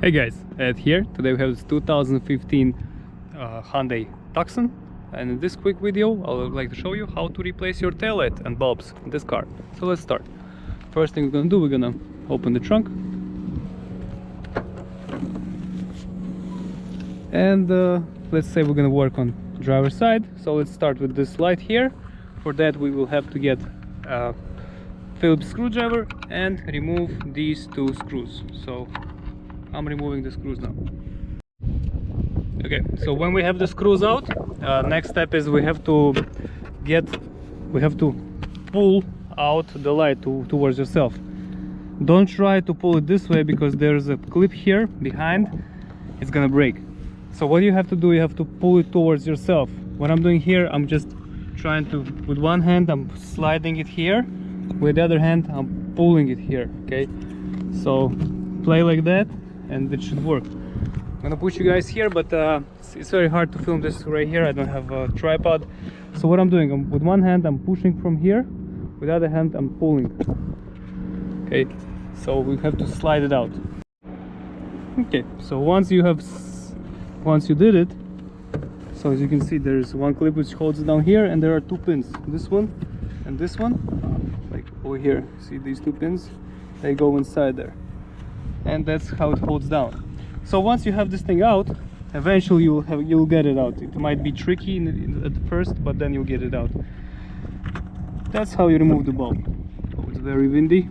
Hey guys, Ed here. Today we have this 2015 Hyundai Tucson, and in this quick video I would like to show you how to replace your taillight and bulbs in this car. So let's start. First thing we're gonna do, we're gonna open the trunk, and let's say we're gonna work on driver's side. So let's start with this light here. For that we will have to get a Phillips screwdriver and remove these two screws. So I'm removing the screws now. Okay, so when we have the screws out, next step is we have to pull out the light towards yourself. Don't try to pull it this way because there's a clip here behind. It's gonna break. So what you have to do, you have to pull it towards yourself. What I'm doing here, I'm just trying to, with one hand I'm sliding it here, with the other hand I'm pulling it here. Okay, so play like that and it should work. I'm gonna put you guys here, but it's very hard to film this right here. I don't have a tripod. So what I'm doing, with one hand I'm pushing from here, with the other hand I'm pulling. Okay, so we have to slide it out. Okay, so once you did it, so as you can see, there's one clip which holds it down here, and there are two pins, this one and this one, like over here. See these two pins? They go inside there, and that's how it holds down. So once you have this thing out, eventually you'll get it out. It might be tricky at first, but then you'll get it out. That's how you remove the bulb. Oh, it's very windy.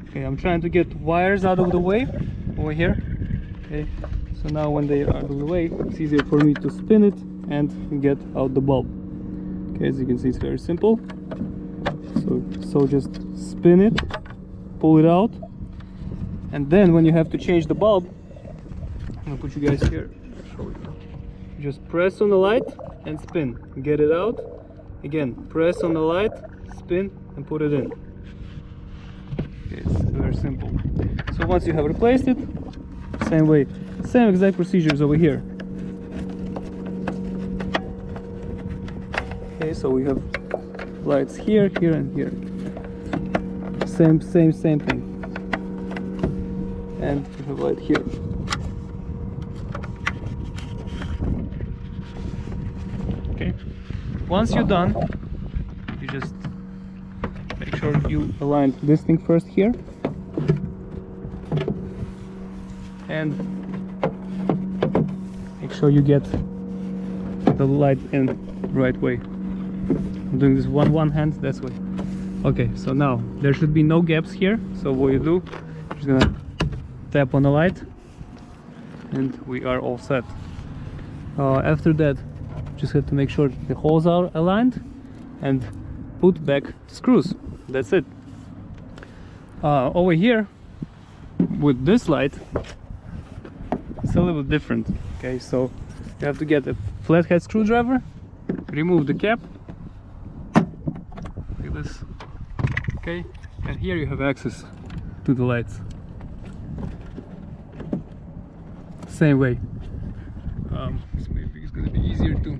Okay, I'm trying to get wires out of the way over here. Okay, so now when they are out of the way, it's easier for me to spin it and get out the bulb. Okay, as you can see, it's very simple. So just spin it, pull it out, and then when you have to change the bulb, I'm gonna put you guys here. Show you. Just press on the light and spin. Get it out. Again, press on the light, spin, and put it in. Okay, it's very simple. So once you have replaced it, same way, same exact procedures over here. Okay, so we have lights here, here, and here. Same thing. And we have light here. Okay. Once you're done, you just make sure you align this thing first here, and make sure you get the light in the right way. I'm doing this one hand, that's way. Okay, so now there should be no gaps here. So what you do, you're just gonna tap on the light, and we are all set. After that, just have to make sure the holes are aligned and put back the screws. That's it. Over here with this light, it's a little different. Okay, so you have to get a flathead screwdriver, remove the cap like this. Okay, and here you have access to the lights. Same way. So maybe it's gonna be easier to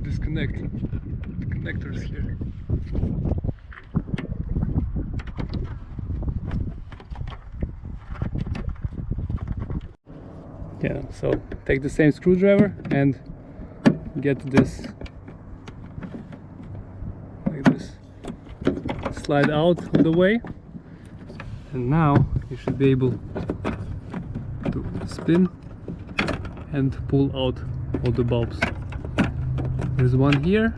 disconnect the connectors here. Yeah, so take the same screwdriver and get this like this, slide out of the way, and now you should be able to spin and pull out all the bulbs. There's one here,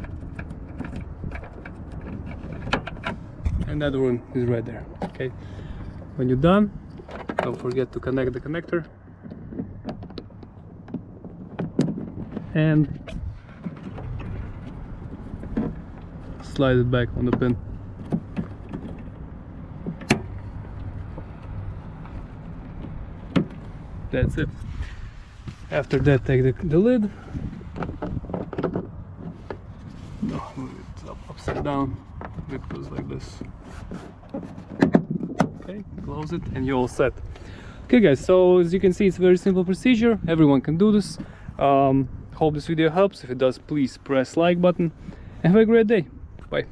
and the other one is right there. Okay, when you're done, don't forget to connect the connector and slide it back on the pin. That's it. After that, take the lid. No, move it upside down. It goes like this. Okay, close it, and you're all set. Okay guys, so as you can see, it's a very simple procedure. Everyone can do this. Hope this video helps. If it does, please press like button. Have a great day. Bye.